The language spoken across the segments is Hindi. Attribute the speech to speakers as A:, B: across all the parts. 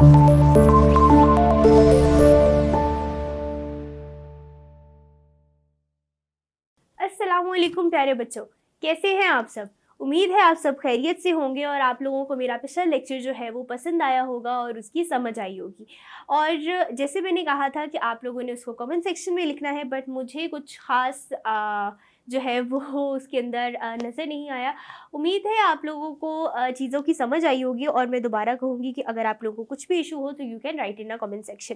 A: अस्सलामुअलैकुम प्यारे बच्चों, कैसे हैं आप सब। उम्मीद है आप सब खैरियत से होंगे और आप लोगों को मेरा पिछला लेक्चर जो है वो पसंद आया होगा और उसकी समझ आई होगी। और जैसे मैंने कहा था कि आप लोगों ने उसको कमेंट सेक्शन में लिखना है, बट मुझे कुछ ख़ास जो है वो उसके अंदर नज़र नहीं आया। उम्मीद है आप लोगों को चीज़ों की समझ आई होगी और मैं दोबारा कहूँगी कि अगर आप लोगों को कुछ भी इशू हो तो you can write in a comment section.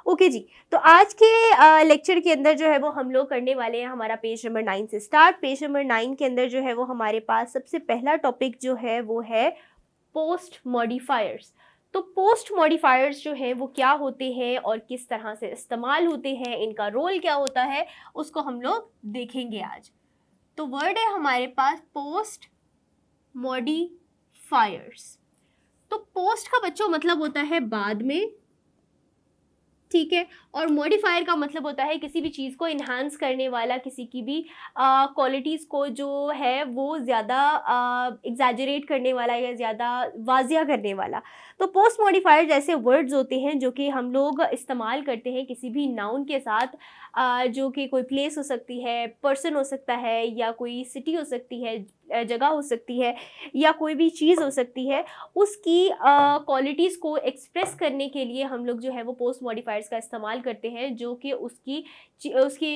A: Okay जी, तो आज के लेक्चर के अंदर जो है वो हम लोग करने वाले हैं हमारा पेज नंबर 9 से स्टार्ट। पेज नंबर 9 के अंदर जो है वो हमारे पास सबसे पहला टॉपिक जो है वो है पोस्ट मॉडिफायर्स। तो पोस्ट मॉडिफायर्स जो है वो क्या होते हैं और किस तरह से इस्तेमाल होते हैं, इनका रोल क्या होता है, उसको हम लोग देखेंगे आज। तो वर्ड है हमारे पास पोस्ट मॉडिफायर्स। तो पोस्ट का बच्चों मतलब होता है बाद में, ठीक है। और मॉडिफायर का मतलब होता है किसी भी चीज़ को इन्हांस करने वाला, किसी की भी क्वालिटीज़ को जो है वो ज़्यादा एग्जैजरेट करने वाला या ज़्यादा वाजिया करने वाला। तो पोस्ट मॉडिफायर जैसे वर्ड्स होते हैं जो कि हम लोग इस्तेमाल करते हैं किसी भी नाउन के साथ, जो कि कोई प्लेस हो सकती है, पर्सन हो सकता है, या कोई सिटी हो सकती है, जगह हो सकती है, या कोई भी चीज़ हो सकती है। उसकी क्वालिटीज़ को एक्सप्रेस करने के लिए हम लोग जो है वो पोस्ट मॉडिफायर्स का इस्तेमाल करते हैं, जो कि उसकी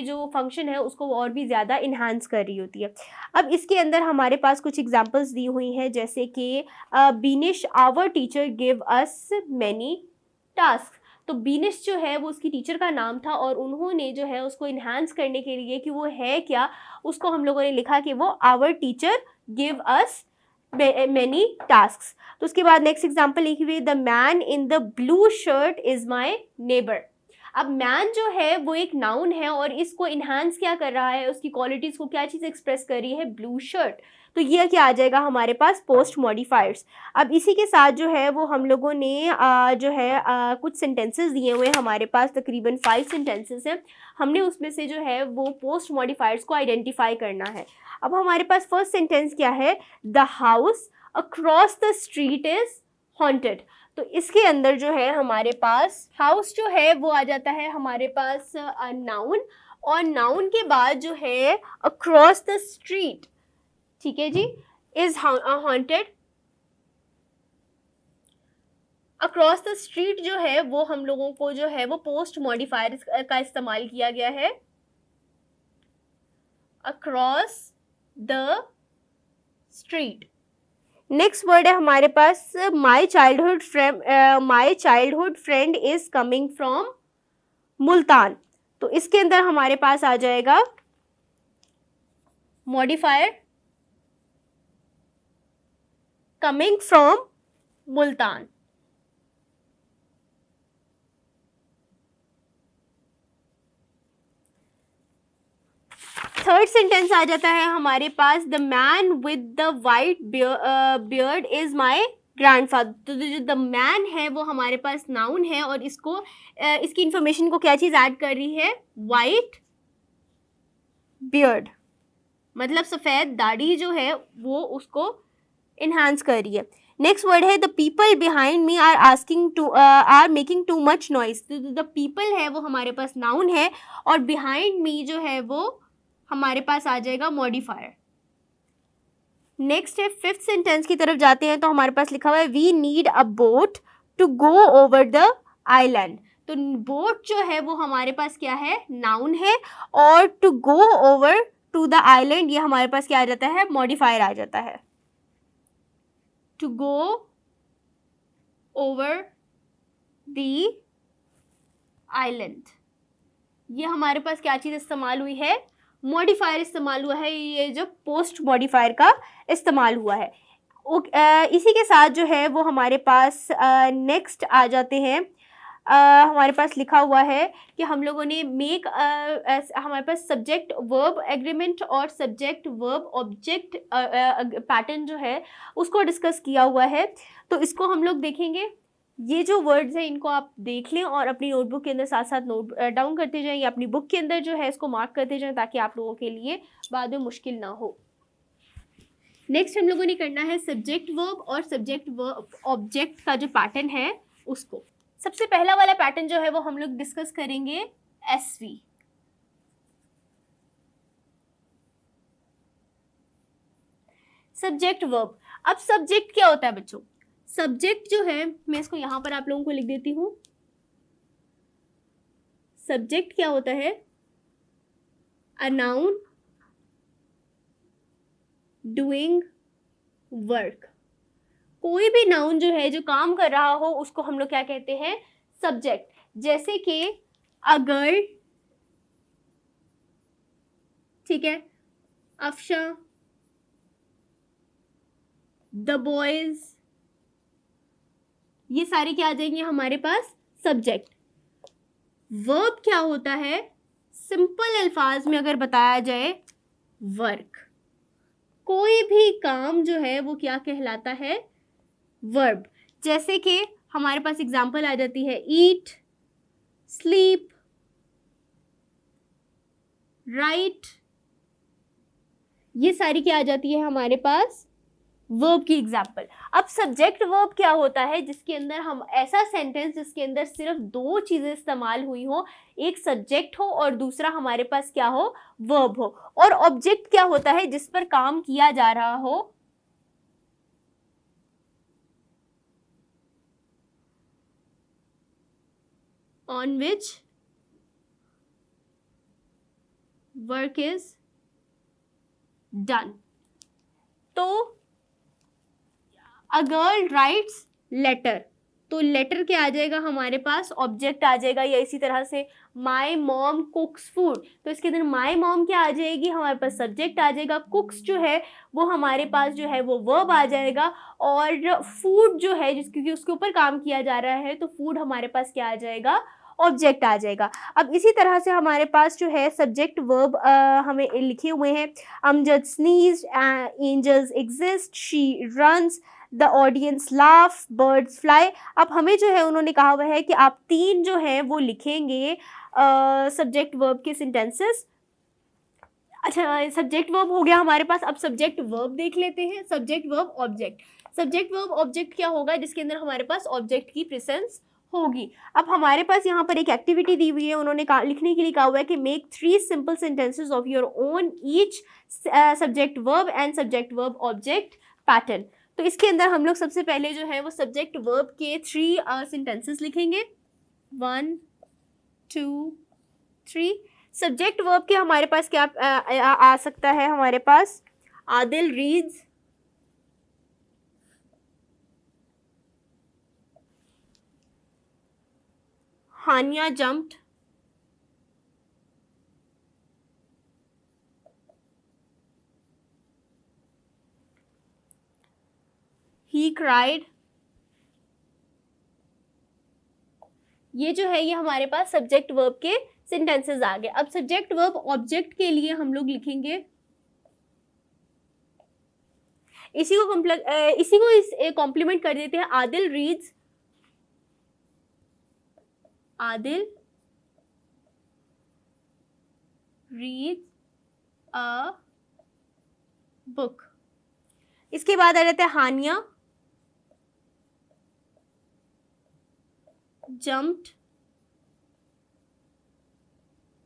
A: जो फंक्शन है उसको और भी ज़्यादा इन्हांस कर रही होती है। अब इसके अंदर हमारे पास कुछ एग्जांपल्स दी हुई हैं, जैसे कि Beenish our teacher give us many task. तो बीनिश जो है वो उसकी टीचर का नाम था और उन्होंने जो है उसको इन्हांस करने के लिए कि वो है क्या, उसको हम लोगों ने लिखा कि वो our teacher give us many task. तो उसके बाद नेक्स्ट एग्जांपल लिखी हुई, the man in the blue shirt is my neighbour. अब मैन जो है वो एक नाउन है और इसको इन्हांस क्या कर रहा है, उसकी क्वालिटीज को क्या चीज़ एक्सप्रेस कर रही है, ब्लू शर्ट। तो ये क्या आ जाएगा हमारे पास, पोस्ट मॉडिफायर्स। अब इसी के साथ जो है वो हम लोगों ने जो है कुछ सेंटेंसेस दिए हुए हैं हमारे पास, तकरीबन 5 सेंटेंसेस हैं। हमने उसमें से जो है वो पोस्ट मॉडिफायर्स को आइडेंटिफाई करना है। अब हमारे पास फर्स्ट सेंटेंस क्या है, the house across the street is haunted. तो इसके अंदर जो है हमारे पास हाउस जो है वो आ जाता है हमारे पास नाउन, और नाउन के बाद जो है अक्रॉस द स्ट्रीट, ठीक है जी, is haunted. Across the street जो है वो हम लोगों को जो है वो पोस्ट मॉडिफायर का इस्तेमाल किया गया है, across the street. Next word है हमारे पास my childhood friend is coming from Multan. तो इसके अंदर हमारे पास आ जाएगा modifier coming from Multan. Third sentence आ जाता है हमारे पास, the man with the white beard is my grandfather. तो जो द मैन है वो हमारे पास नाउन है और इसकी इंफॉर्मेशन को क्या चीज़ ऐड कर रही है, वाइट बियर्ड, मतलब सफ़ेद दाढ़ी जो है वो उसको इन्हांस कर रही है। नेक्स्ट वर्ड है, the people behind me are making too much noise. तो द पीपल है वो हमारे पास नाउन है और बिहाइंड मी जो है वो हमारे पास आ जाएगा मॉडिफायर। नेक्स्ट है फिफ्थ सेंटेंस की तरफ जाते हैं, तो हमारे पास लिखा हुआ है, we need a boat to go over the island. तो बोट जो है वो हमारे पास क्या है, नाउन है, और to go over to the island ये हमारे पास क्या आ जाता है, मॉडिफायर आ जाता है। To go over the island, ये हमारे पास क्या चीज़ इस्तेमाल हुई है, मॉडिफायर इस्तेमाल हुआ है, ये जो पोस्ट मॉडिफायर का इस्तेमाल हुआ है। इसी के साथ जो है वो हमारे पास नेक्स्ट आ जाते हैं। हमारे पास लिखा हुआ है कि हम लोगों ने हमारे पास सब्जेक्ट वर्ब एग्रीमेंट और सब्जेक्ट वर्ब ऑब्जेक्ट पैटर्न जो है उसको डिस्कस किया हुआ है। तो इसको हम लोग देखेंगे। ये जो वर्ड्स हैं इनको आप देख लें और अपनी नोटबुक के अंदर साथ साथ नोट डाउन करते जाएं, या अपनी बुक के अंदर जो है इसको मार्क करते जाएं, ताकि आप लोगों के लिए बाद में मुश्किल ना हो। नेक्स्ट हम लोगों ने करना है सब्जेक्ट वर्ब और सब्जेक्ट वर्ब ऑब्जेक्ट का जो पैटर्न है उसको। सबसे पहला वाला पैटर्न जो है वो हम लोग डिस्कस करेंगे एसवी। Subject verb. अब सब्जेक्ट क्या होता है बच्चों? सब्जेक्ट जो है, मैं इसको यहां पर आप लोगों को लिख देती हूं। सब्जेक्ट क्या होता है? A noun doing work. कोई भी नाउन जो है जो काम कर रहा हो उसको हम लोग क्या कहते हैं? सब्जेक्ट। जैसे कि अगर, ठीक है, अफशा, द बॉयज, ये सारे क्या आ जाएंगे हमारे पास? सब्जेक्ट। वर्ब क्या होता है? सिंपल अल्फाज में अगर बताया जाए, वर्क। कोई भी काम जो है वो क्या कहलाता है? वर्ब। जैसे कि हमारे पास एग्जांपल आ जाती है ईट, स्लीप, राइट, ये सारी क्या आ जाती है हमारे पास? वर्ब की एग्जांपल। अब सब्जेक्ट वर्ब क्या होता है? जिसके अंदर हम ऐसा सेंटेंस जिसके अंदर सिर्फ दो चीजें इस्तेमाल हुई हो, एक सब्जेक्ट हो और दूसरा हमारे पास क्या हो? वर्ब हो। और ऑब्जेक्ट क्या होता है? जिस पर काम किया जा रहा हो, on which work is done। तो a girl writes letter, तो लेटर क्या आ जाएगा हमारे पास? ऑब्जेक्ट आ जाएगा। या इसी तरह से माई मॉम कुक्स फूड, तो इसके अंदर माई मॉम क्या आ जाएगी हमारे पास? सब्जेक्ट आ जाएगा। कुक्स जो है वो हमारे पास जो है वो वर्ब आ जाएगा। और फूड जो है क्योंकि उसके ऊपर काम किया जा रहा है, तो फूड हमारे पास क्या आ जाएगा? ऑब्जेक्ट आ जाएगा। अब इसी तरह से हमारे पास जो है सब्जेक्ट वर्ब हमें लिखे हुए हैं। Amjad sneezed, angels exist, she runs, the audience laugh, birds fly. अब हमें जो है उन्होंने कहा हुआ है कि आप तीन जो है वो लिखेंगे सब्जेक्ट वर्ब के सेंटेंसेस। अच्छा, सब्जेक्ट वर्ब हो गया हमारे पास। अब सब्जेक्ट वर्ब देख लेते हैं। Subject verb object. Subject verb object क्या होगा? जिसके अंदर हमारे पास ऑब्जेक्ट की प्रेजेंस होगी। अब हमारे पास यहाँ पर एक एक्टिविटी दी हुई है, उन्होंने लिखने के लिए कहा हुआ है कि make 3 simple sentences of your own each subject verb and subject verb object pattern. तो इसके अंदर हम लोग सबसे पहले जो है वो सब्जेक्ट वर्ब के 3 सेंटेंसेस लिखेंगे। 1 2 3। सब्जेक्ट वर्ब के हमारे पास क्या आ सकता है? हमारे पास Adil reads, Hania jumped, he cried. ये जो है ये हमारे पास सब्जेक्ट वर्ब के सेंटेंसेस आ गए। अब सब्जेक्ट वर्ब ऑब्जेक्ट के लिए हम लोग लिखेंगे, इसी को कॉम्प्लीमेंट कर देते हैं। Adil reads, Adil reads a book. इसके बाद आ जाता है हानिया jumped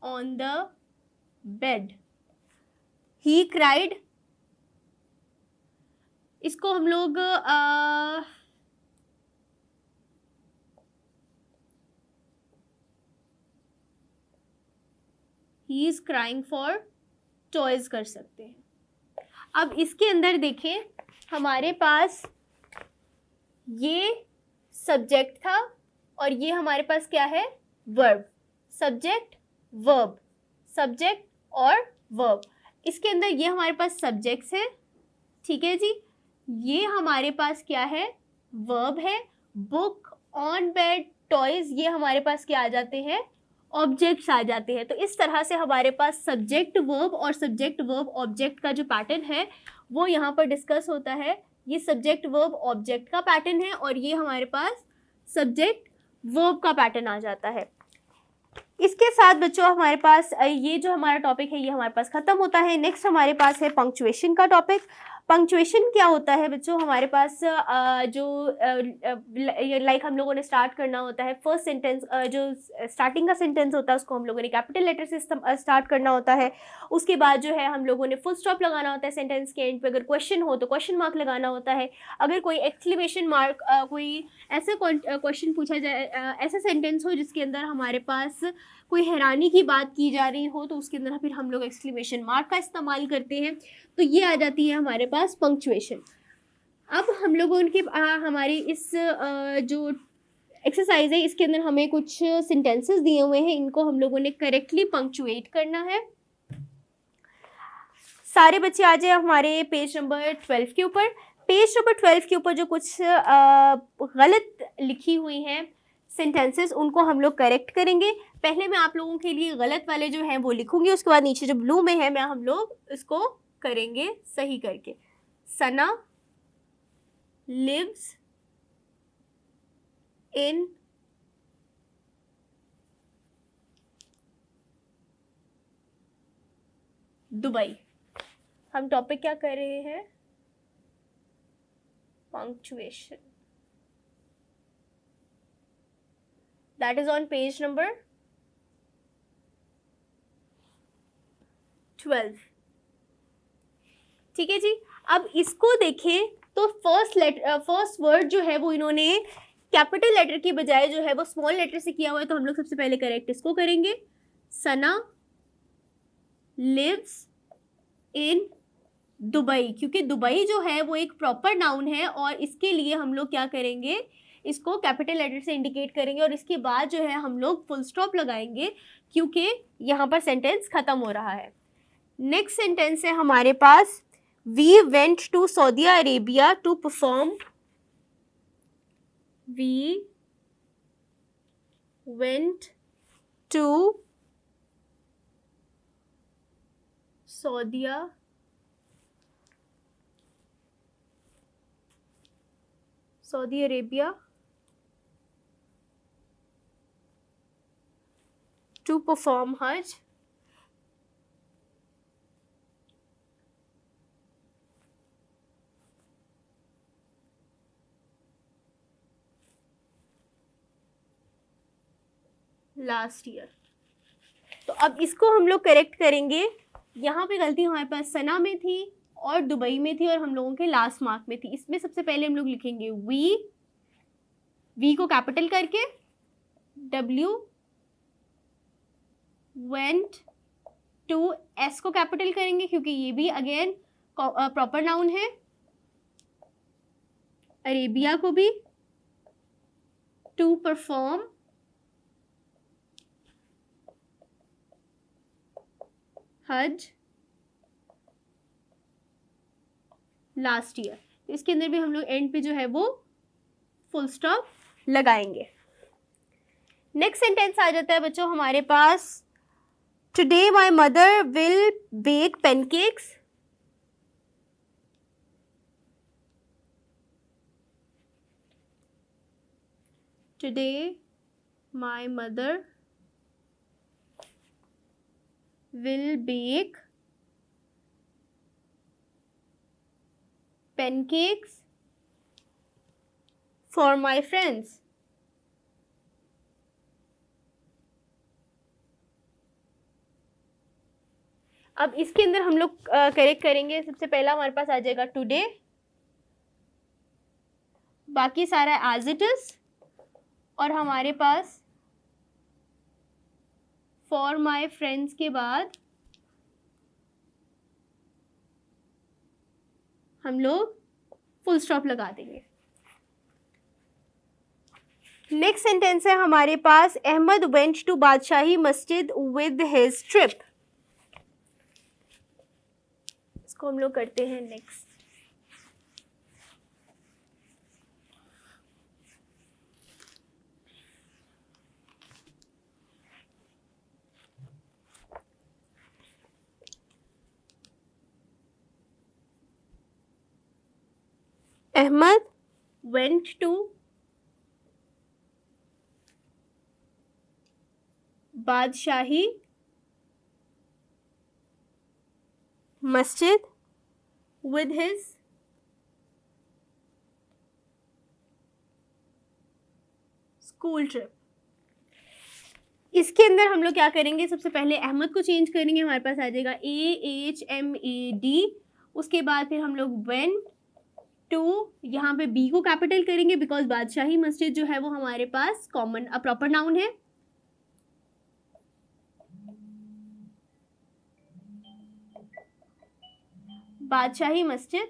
A: on the bed, he cried। इसको हम लोग he is crying for toys कर सकते हैं। अब इसके अंदर देखें, हमारे पास ये सब्जेक्ट था और ये हमारे पास क्या है? वर्ब। सब्जेक्ट वर्ब, सब्जेक्ट और वर्ब। इसके अंदर ये हमारे पास सब्जेक्ट्स है, ठीक है जी। ये हमारे पास क्या है? वर्ब है। बुक, ऑन बेड, टॉयज, ये हमारे पास क्या आ जाते हैं? ऑब्जेक्ट्स आ जाते हैं। तो इस तरह से हमारे पास सब्जेक्ट वर्ब और सब्जेक्ट वर्ब ऑब्जेक्ट का जो पैटर्न है वो यहाँ पर डिस्कस होता है। ये सब्जेक्ट वर्ब ऑब्जेक्ट का पैटर्न है और ये हमारे पास सब्जेक्ट वर्ब का पैटर्न आ जाता है। इसके साथ बच्चों हमारे पास ये जो हमारा टॉपिक है ये हमारे पास खत्म होता है। नेक्स्ट हमारे पास है पंक्चुएशन का टॉपिक। पंक्चुएशन क्या होता है बच्चों, हमारे पास जो लाइक हम लोगों ने स्टार्ट करना होता है फर्स्ट सेंटेंस, जो स्टार्टिंग का सेंटेंस होता है उसको हम लोगों ने कैपिटल लेटर से स्टार्ट करना होता है। उसके बाद जो है हम लोगों ने फुल स्टॉप लगाना होता है सेंटेंस के एंड पे, अगर क्वेश्चन हो तो क्वेश्चन मार्क लगाना होता है, अगर कोई एक्सक्लेमेशन मार्क, कोई ऐसा क्वेश्चन पूछा जाए, ऐसा सेंटेंस हो जिसके अंदर हमारे पास कोई हैरानी की बात की जा रही हो, तो उसके अंदर फिर हम लोग एक्सक्लेमेशन मार्क का इस्तेमाल करते हैं। तो ये आ जाती है हमारे पास पंक्चुएशन। अब हम लोगों के हमारी इस जो एक्सरसाइज है इसके अंदर हमें कुछ सेंटेंसेस दिए हुए हैं, इनको हम लोगों ने करेक्टली पंक्चुएट करना है। सारे बच्चे आ जाए हमारे पेज नंबर 12 के ऊपर। पेज नंबर 12 के ऊपर जो कुछ गलत लिखी हुई हैं सेंटेंसेस, उनको हम लोग करेक्ट करेंगे। पहले मैं आप लोगों के लिए गलत वाले जो हैं वो लिखूंगी, उसके बाद नीचे जो ब्लू में है मैं हम लोग इसको करेंगे सही करके। सना lives in दुबई। हम टॉपिक क्या कर रहे हैं, punctuation. That is on page number 12। ठीक है जी। अब इसको देखें तो फर्स्ट वर्ड जो है वो इन्होंने कैपिटल लेटर की बजाय जो है वो स्मॉल लेटर से किया हुआ है, तो हम लोग सबसे पहले करेक्ट इसको करेंगे। सना लिव्स इन दुबई, क्योंकि दुबई जो है वो एक प्रॉपर नाउन है और इसके लिए हम लोग क्या करेंगे, इसको कैपिटल लेटर से इंडिकेट करेंगे और इसके बाद जो है हम लोग फुल स्टॉप लगाएंगे, क्योंकि यहाँ पर सेंटेंस खत्म हो रहा है। नेक्स्ट सेंटेंस है हमारे पास, we went to Saudi Arabia to perform. We went to Saudi Arabia to perform hajj. Last year. तो अब इसको हम लोग करेक्ट करेंगे। यहाँ पे गलती हमारे पास सना में थी और दुबई में थी और हम लोगों के लास्ट मार्क में थी। इसमें सबसे पहले हम लोग लिखेंगे वी को कैपिटल करके, W वेंट टू, एस को कैपिटल करेंगे क्योंकि ये भी अगेन प्रॉपर नाउन है। अरेबिया को भी, to perform hajj last year. तो इसके अंदर भी हम लोग एंड पे जो है वो फुल स्टॉप लगाएंगे। नेक्स्ट सेंटेंस आ जाता है बच्चों हमारे पास, today my mother will bake pancakes. Today my mother will bake pancakes for my friends. अब इसके अंदर हम लोग करेक्ट करेंगे। सबसे पहला हमारे पास आ जाएगा टुडे, बाकी सारा एज इट इज, और हमारे पास फॉर माई फ्रेंड्स के बाद हम लोग फुल स्टॉप लगा देंगे। नेक्स्ट सेंटेंस है हमारे पास, अहमद वेंट टू बादशाही मस्जिद विद हिज ट्रिप। इसको हम लोग करते हैं नेक्स्ट। अहमद वेंट टू बादशाही मस्जिद with his school trip. इसके अंदर हम लोग क्या करेंगे, सबसे पहले अहमद को चेंज करेंगे, हमारे पास आ जाएगा AHMAD, उसके बाद फिर हम लोग went to, यहाँ पे B को कैपिटल करेंगे बिकॉज बादशाही मस्जिद जो है वो हमारे पास कॉमन प्रॉपर नाउन है. बादशाही मस्जिद.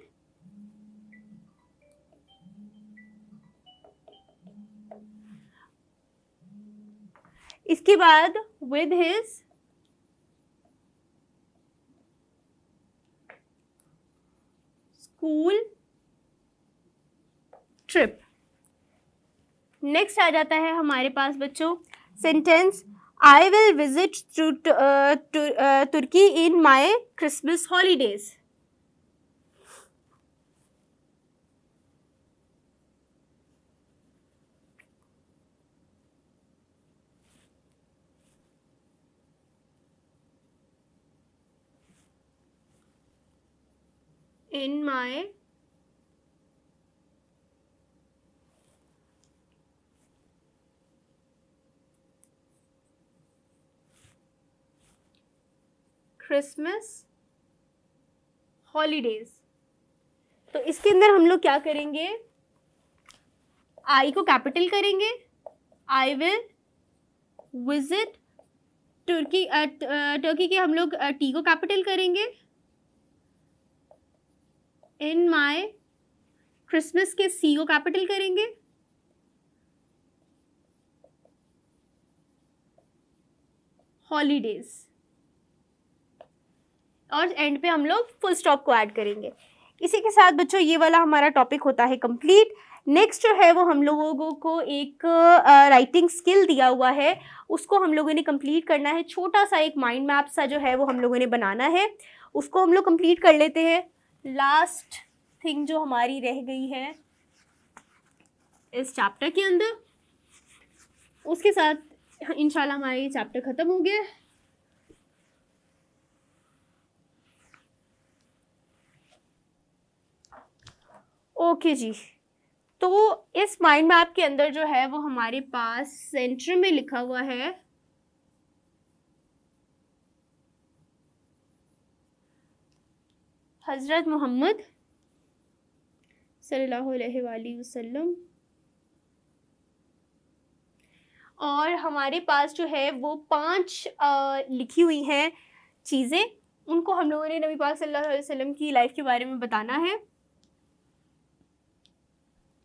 A: इसके बाद with his school trip. Next आ जाता है हमारे पास बच्चों sentence I will visit Turkey in my Christmas holidays. in my Christmas holidays. तो इसके अंदर हम लोग क्या करेंगे, आई को कैपिटल करेंगे, I will visit Turkey, Turkey के हम लोग टी को कैपिटल करेंगे, इन माई क्रिसमस के सी को कैपिटल करेंगे, हॉलीडेज, और एंड पे हम लोग फुल स्टॉप को ऐड करेंगे. इसी के साथ बच्चों ये वाला हमारा टॉपिक होता है कंप्लीट. नेक्स्ट जो है वो हम लोगों को एक राइटिंग स्किल दिया हुआ है, उसको हम लोगों ने कंप्लीट करना है. छोटा सा एक माइंड मैप सा जो है वो हम लोगों ने बनाना है, उसको हम लोग कंप्लीट कर लेते हैं. लास्ट थिंग जो हमारी रह गई है इस चैप्टर के अंदर, उसके साथ इंशाल्लाह हमारा ये चैप्टर ख़त्म हो गया. ओके जी, तो इस माइंड मैप के अंदर जो है वो हमारे पास सेंटर में लिखा हुआ है हज़रत मोहम्मद सल्लल्लाहु अलैहि वसल्लम, और हमारे पास जो है वो 5 लिखी हुई हैं चीज़ें, उनको हम लोगों ने नबी पाक सल्लल्लाहु अलैहि वसल्लम की लाइफ के बारे में बताना है.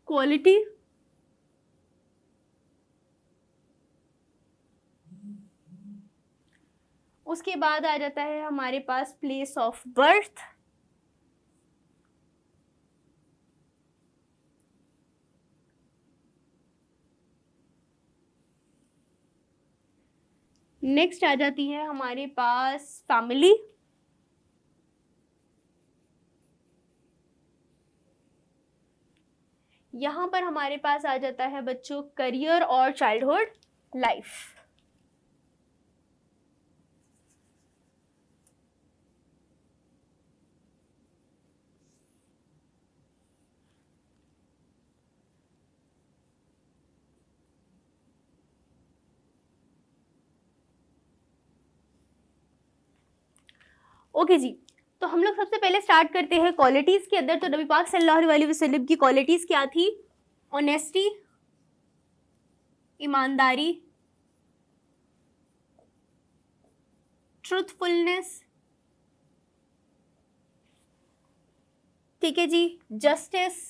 A: क्वालिटी, उसके बाद आ जाता है हमारे पास प्लेस ऑफ बर्थ, नेक्स्ट आ जाती है हमारे पास फैमिली, यहाँ पर हमारे पास आ जाता है बच्चों करियर और चाइल्डहुड लाइफ. ओके जी, तो हम लोग सबसे पहले स्टार्ट करते हैं क्वालिटीज़ के अंदर. तो नबी पाक सल्लल्लाहु अलैहि वसल्लम की क्वालिटीज़ क्या थी, ऑनेस्टी, ईमानदारी, ट्रूथफुलनेस, ठीक है जी, जस्टिस,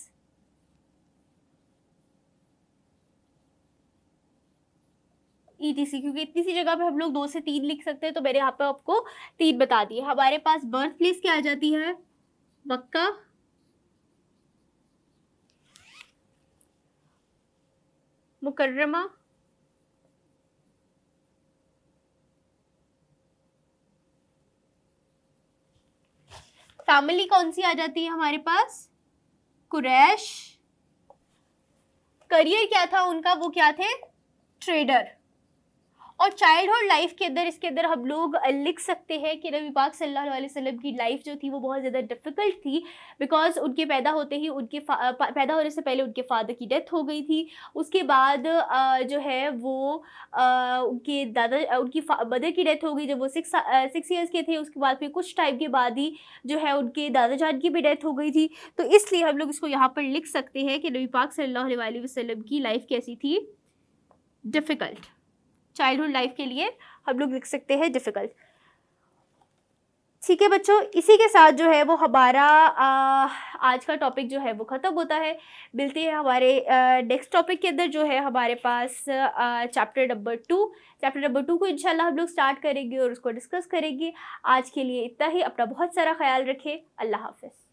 A: ETC, क्योंकि इतनी सी जगह पे हम लोग 2 से 3 लिख सकते हैं, तो मैंने यहाँ पे आपको 3 बता दिए. हमारे पास बर्थ प्लेस क्या आ जाती है, मक्का, मुकर्रमा, फैमिली कौन सी आ जाती है हमारे पास, कुरैश, करियर क्या था उनका, वो क्या थे, ट्रेडर, और चाइल्डहुड लाइफ के अंदर इसके अंदर हम लोग लिख सकते हैं कि नबी पाक सल्लल्लाहु अलैहि वसल्लम की लाइफ जो थी वो बहुत ज़्यादा डिफ़िकल्ट थी, बिकॉज़ उनके पैदा होते ही पैदा होने से पहले उनके फादर की डेथ हो गई थी। उसके बाद जो है वो उनके उनकी मदर की डेथ हो गई जब वो 6 ईयर्स के थे। उसके बाद फिर कुछ टाइम के बाद ही जो है उनके दादा जान की भी डेथ हो गई थी। तो इसलिए हम लोग इसको यहाँ पर लिख सकते हैं कि नबी पाक सल्लल्लाहु अलैहि वसल्लम की लाइफ कैसी थी, डिफ़िकल्ट। चाइल्डहुड लाइफ के लिए हम लोग लिख सकते हैं डिफ़िकल्ट। ठीक है बच्चों, इसी के साथ जो है वो हमारा आज का टॉपिक जो है वो ख़त्म होता है। मिलते हैं हमारे नेक्स्ट टॉपिक के अंदर जो है हमारे पास चैप्टर नंबर 2 को इंशाल्लाह हम लोग स्टार्ट करेंगे और उसको डिस्कस करेंगे। आज के लिए इतना ही। अपना बहुत सारा ख्याल रखें। अल्लाह हाफ़िज़।